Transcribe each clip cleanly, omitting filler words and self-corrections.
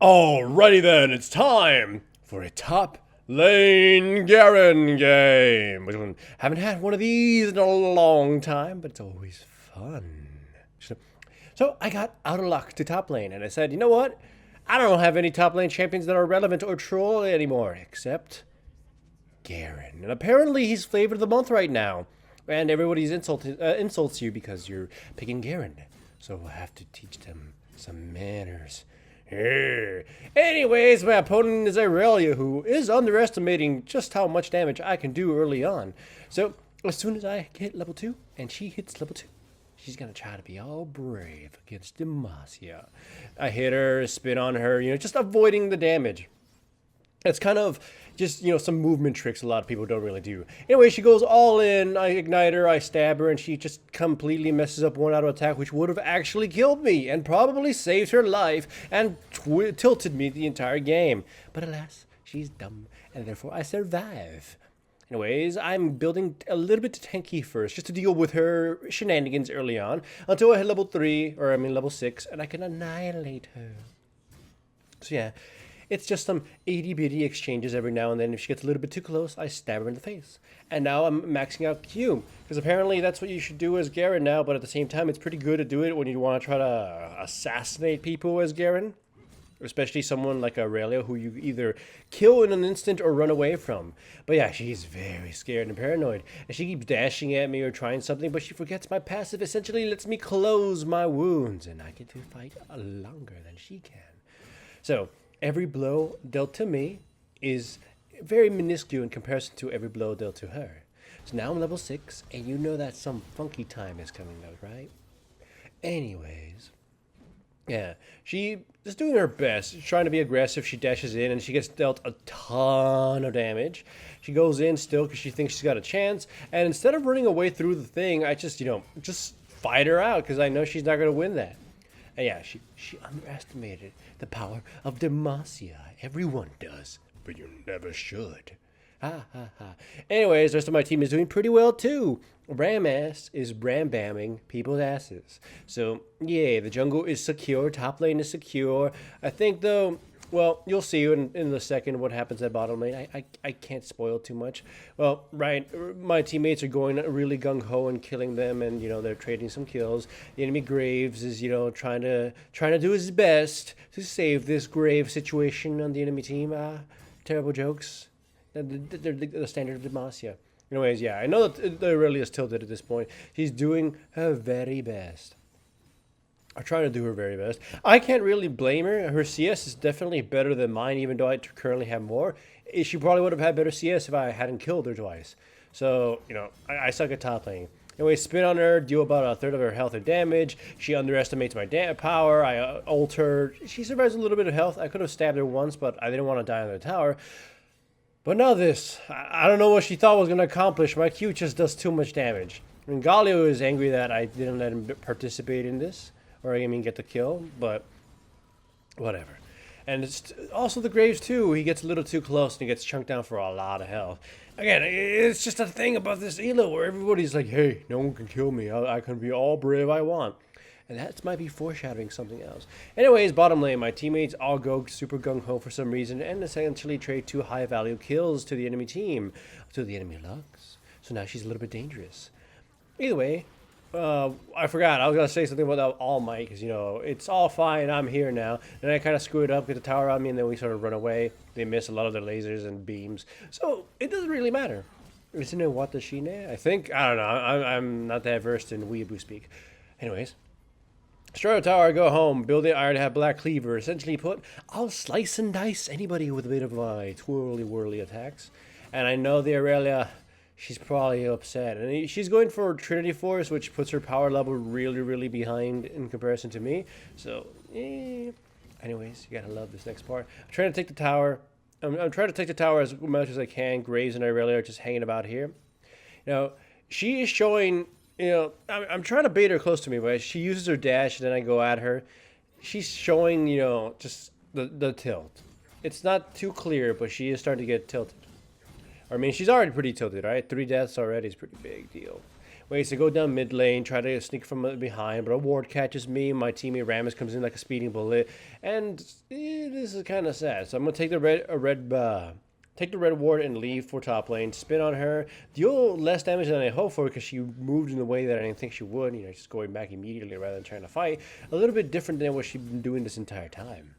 Alrighty then, it's time for a top lane Garen game. Which one? Haven't had one of these in a long time, but it's always fun. So I got out of luck to top lane, and I said, you know what? I don't have any top lane champions that are relevant or troll anymore, except Garen. And apparently he's flavor of the month right now. And everybody's insults you because you're picking Garen. So we'll have to teach them some manners. Anyways, my opponent is Aurelia, who is underestimating just how much damage I can do early on. So as soon as I hit level 2 and she hits level 2, she's gonna try to be all brave against Demacia. I hit her, spin on her, just avoiding the damage. It's kind of just, some movement tricks a lot of people don't really do. Anyway, she goes all in, I ignite her, I stab her, and she just completely messes up one auto attack, which would have actually killed me and probably saved her life and tilted me the entire game. But alas, she's dumb, and therefore I survive. Anyways, I'm building a little bit tanky first, just to deal with her shenanigans early on, until I hit level 3, or level 6, and I can annihilate her. So yeah, it's just some itty-bitty exchanges every now and then. If she gets a little bit too close, I stab her in the face. And now I'm maxing out Q, because apparently that's what you should do as Garen now, but at the same time, it's pretty good to do it when you want to try to assassinate people as Garen. Especially someone like Aurelia, who you either kill in an instant or run away from. But yeah, she's very scared and paranoid. And she keeps dashing at me or trying something, but she forgets my passive essentially lets me close my wounds, and I get to fight longer than she can. So every blow dealt to me is very minuscule in comparison to every blow dealt to her. So now I'm level 6, and you know that some funky time is coming out, right? Anyways, yeah, she is doing her best. She's trying to be aggressive. She dashes in, and she gets dealt a ton of damage. She goes in still because she thinks she's got a chance. And instead of running away through the thing, I just, just fight her out because I know she's not going to win that. And yeah, she underestimated the power of Demacia. Everyone does, but you never should. Ha ha ha. Anyways, the rest of my team is doing pretty well too. Ram-ass is ram-bamming people's asses. So, yeah, the jungle is secure. Top lane is secure. I think, though, well, you'll see in a second what happens at bottom lane. I can't spoil too much. Well, right, my teammates are going really gung-ho and killing them, and, they're trading some kills. The enemy Graves is, trying to do his best to save this grave situation on the enemy team. Terrible jokes. The standard of Demacia. Anyways, yeah, I know that Aurelia is tilted at this point. She's doing her very best. Or trying to do her very best. I can't really blame her. Her CS is definitely better than mine, even though I currently have more. She probably would have had better CS if I hadn't killed her twice. So, I suck at top lane. Anyway, spin on her, deal about a third of her health and damage. She underestimates my power. I ult her. She survives a little bit of health. I could have stabbed her once, but I didn't want to die on the tower. But now this, I don't know what she thought was going to accomplish. My Q just does too much damage. And Galio is angry that I didn't let him participate in this. Or get the kill, but whatever. And it's also the Graves too. He gets a little too close and he gets chunked down for a lot of health. Again, it's just a thing about this elo where everybody's like, hey, no one can kill me. I can be all brave I want. And that might be foreshadowing something else. Anyways, bottom lane, my teammates all go super gung-ho for some reason and essentially trade 2 high-value kills to the enemy team, to the enemy Lux. So now she's a little bit dangerous. Either way, I forgot. I was going to say something about All Might because, it's all fine. I'm here now. Then I kind of screwed up, get the tower on me, and then we sort of run away. They miss a lot of their lasers and beams. So it doesn't really matter. Isn't it Watashine? I think. I don't know. I'm not that versed in weeaboo speak. Anyways. Destroy the tower, go home, build it. I already have Black Cleaver. Essentially put, I'll slice and dice anybody with a bit of my twirly-whirly attacks. And I know the Aurelia, she's probably upset. And she's going for Trinity Force, which puts her power level really, really behind in comparison to me. So, anyways, you gotta love this next part. I'm trying to take the tower. I'm trying to take the tower as much as I can. Graves and Aurelia are just hanging about here. She is showing... I'm trying to bait her close to me, but she uses her dash, and then I go at her. She's showing, just the tilt. It's not too clear, but she is starting to get tilted. She's already pretty tilted, right? 3 deaths already is a pretty big deal. Ways to go down mid lane, try to sneak from behind, but a ward catches me. My teammate Rammus comes in like a speeding bullet, and this is kind of sad. So I'm gonna take the red ward and leave for top lane. Spin on her, deal less damage than I hoped for because she moved in the way that I didn't think she would. You know, just going back immediately rather than trying to fight. A little bit different than what she's been doing this entire time.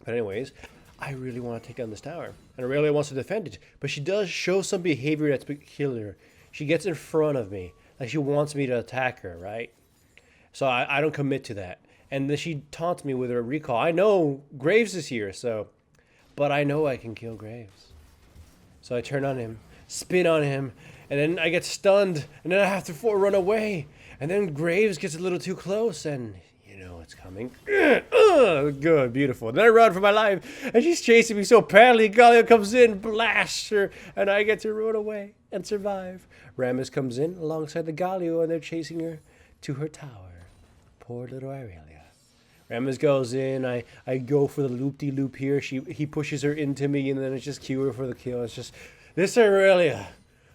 But anyways, I really want to take down this tower, and Aurelia wants to defend it, but she does show some behavior that's peculiar. She gets in front of me, like she wants me to attack her, right? So I don't commit to that. And then she taunts me with her recall. I know Graves is here, but I know I can kill Graves. So I turn on him, spin on him, and then I get stunned, and then I have to run away. And then Graves gets a little too close, and you know it's coming. Good, beautiful. Then I run for my life, and she's chasing me so badly. Galio comes in, blasts her, and I get to run away and survive. Rammus comes in alongside the Galio, and they're chasing her to her tower. Poor little Aurelia. Rammus goes in. I go for the loop-de-loop here. He pushes her into me, and then it's just cue her for the kill. It's just, this Aurelia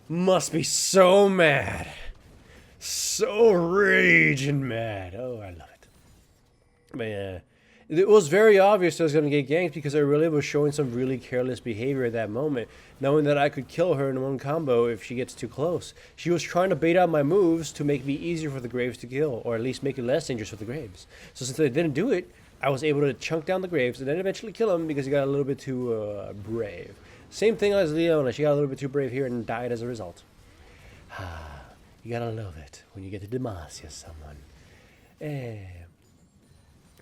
must be so mad. So raging mad. Oh, I love it. But yeah, it was very obvious I was going to get ganked because Aurelia was showing some really careless behavior at that moment, knowing that I could kill her in one combo if she gets too close. She was trying to bait out my moves to make me easier for the Graves to kill, or at least make it less dangerous for the Graves. So since I didn't do it, I was able to chunk down the Graves and then eventually kill him because he got a little bit too brave. Same thing as Leona. She got a little bit too brave here and died as a result. You gotta love it when you get to Demacia someone.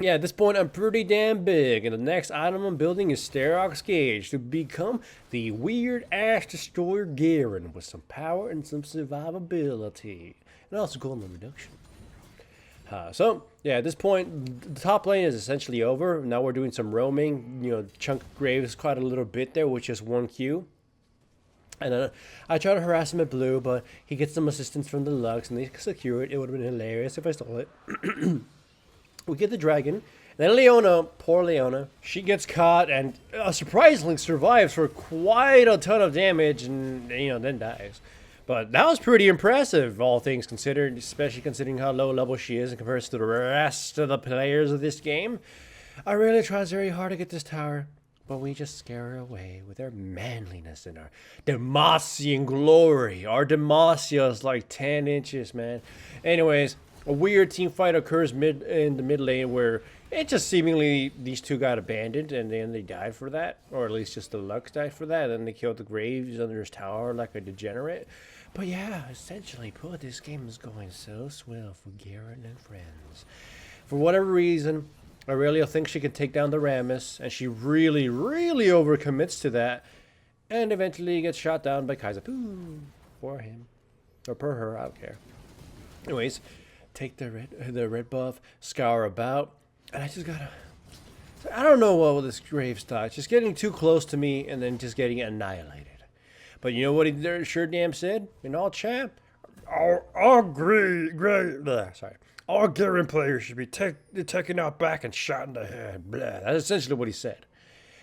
Yeah, at this point, I'm pretty damn big, and the next item I'm building is Starrock's Gauge to become the weird Ash Destroyer Garen with some power and some survivability, and also golden reduction. So, yeah, at this point, the top lane is essentially over. Now we're doing some roaming, you know, chunk Graves quite a little bit there with just one Q. And then I try to harass him at blue, but he gets some assistance from the Lux, and they secure it. It would have been hilarious if I stole it. We get the dragon. And then Leona, poor Leona, she gets caught and surprisingly survives for quite a ton of damage and, you know, then dies. But that was pretty impressive, all things considered, especially considering how low level she is in comparison to the rest of the players of this game. I really tries very hard to get this tower, but we just scare her away with our manliness and our Demacian glory. Our Demacia is like 10 inches, man. Anyways, a weird team fight occurs in the mid lane where it just seemingly these two got abandoned and then they died for that, or at least just the Lux died for that, and then they killed the Graves under his tower like a degenerate. But yeah, essentially, this game is going so swell for Garen and friends. For whatever reason, Aurelia thinks she can take down the Rammus, and she really, really overcommits to that, and eventually gets shot down by Kaiser. Pooh, for him, or per her, I don't care. Anyways, take the red buff, scour about, and I just gotta, I don't know what this Graves thought. Just getting too close to me and then just getting annihilated. But you know what he sure damn said in all chat? All Garen players should be taken out back and shot in the head. Blah. That's essentially what he said.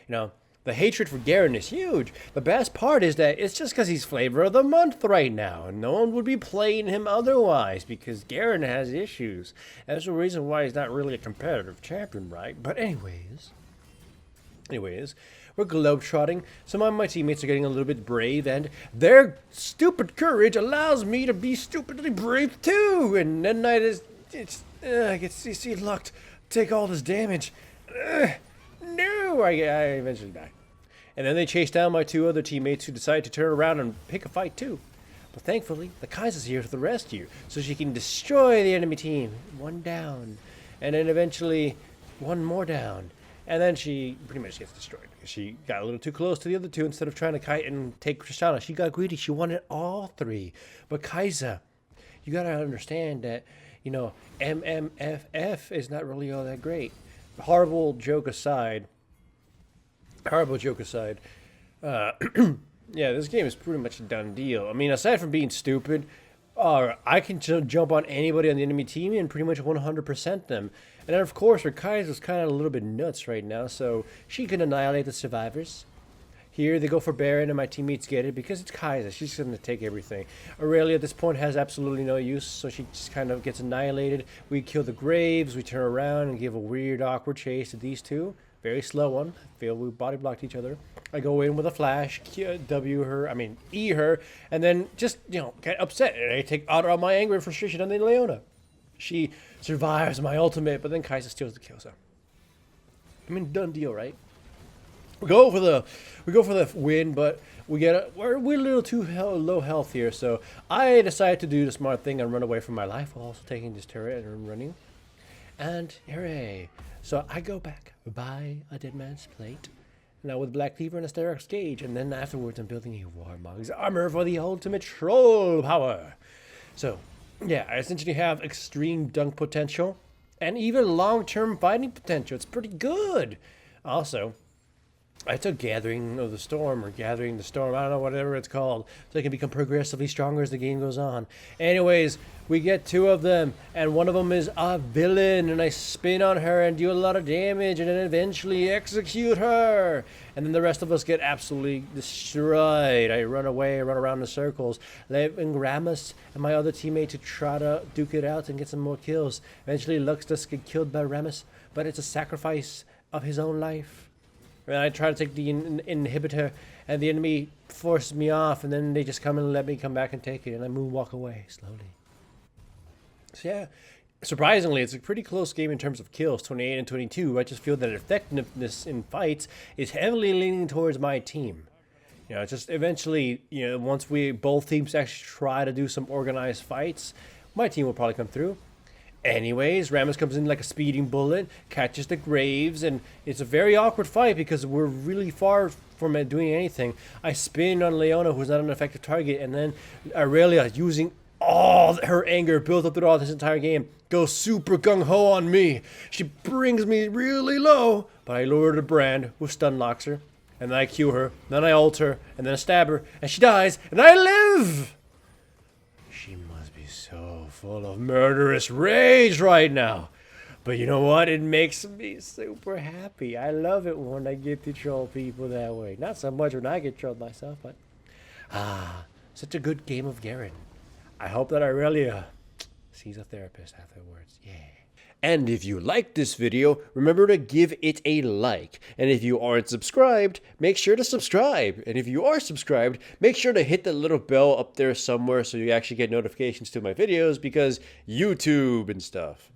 You know, the hatred for Garen is huge. The best part is that it's just because he's flavor of the month right now, and no one would be playing him otherwise because Garen has issues. That's the reason why he's not really a competitive champion, right? But anyways, we're globetrotting. Some of my teammates are getting a little bit brave, and their stupid courage allows me to be stupidly brave too. And then I get CC locked, take all this damage. No, I eventually die. And then they chase down my two other teammates who decide to turn around and pick a fight too. But thankfully, the Kaiser's here to the rescue, so she can destroy the enemy team. One down, and then eventually one more down. And then she pretty much gets destroyed because she got a little too close to the other two. Instead of trying to kite and take Tristana, she got greedy. She wanted all three. But Kaiser, you got to understand that, you know, MMFF is not really all that great. Horrible joke aside, yeah, this game is pretty much a done deal. I mean, aside from being stupid, I can jump on anybody on the enemy team and pretty much 100% them. And then, of course, her Kaiser's kind of a little bit nuts right now, so she can annihilate the survivors. Here they go for Baron, and my teammates get it because it's Kai'Sa. She's going to take everything. Aurelia at this point has absolutely no use, so she just kind of gets annihilated. We kill the Graves, we turn around and give a weird, awkward chase to these two. Very slow one. I feel we body blocked each other. I go in with a flash, E her, and then just, get upset. And I take out all my anger and frustration on the Leona. She survives my ultimate, but then Kai'Sa steals the kill, so. Done deal, right? We go for the win, but we're a little too low health here, so I decided to do the smart thing and run away from my life while also taking this turret and running. And hooray! So I go back, buy a dead man's plate, now with Black Cleaver and a Sterak's Gauge, and then afterwards I'm building a Warmog's armor for the ultimate troll power. So, yeah, I essentially have extreme dunk potential and even long-term fighting potential. It's pretty good. Also, I took Gathering of the Storm, or Gathering the Storm, I don't know, whatever it's called, so I can become progressively stronger as the game goes on. Anyways, we get two of them, and one of them is a villain, and I spin on her and do a lot of damage, and then eventually execute her. And then the rest of us get absolutely destroyed. I run away, run around in circles, leaving Rammus and my other teammate to try to duke it out and get some more kills. Eventually, Lux does get killed by Rammus, but it's a sacrifice of his own life. And I try to take the inhibitor, and the enemy forces me off, and then they just come and let me come back and take it, and I walk away slowly. So yeah, surprisingly, it's a pretty close game in terms of kills, 28 and 22. I just feel that effectiveness in fights is heavily leaning towards my team. Just eventually, once both teams actually try to do some organized fights, my team will probably come through. Anyways, Rammus comes in like a speeding bullet, catches the Graves, and it's a very awkward fight because we're really far from doing anything. I spin on Leona, who's not an effective target, and then Aurelia, using all her anger built up throughout this entire game, goes super gung-ho on me. She brings me really low, but I lower the brand, who stun locks her, and then I Q her, then I ult her, and then I stab her, and she dies, and I live! She must be so full of murderous rage right now. But you know what? It makes me super happy. I love it when I get to troll people that way. Not so much when I get trolled myself, but such a good game of Garen. I hope that Aurelia sees a therapist afterwards. Yeah. And if you liked this video, remember to give it a like. And if you aren't subscribed, make sure to subscribe. And if you are subscribed, make sure to hit the little bell up there somewhere so you actually get notifications to my videos, because YouTube and stuff.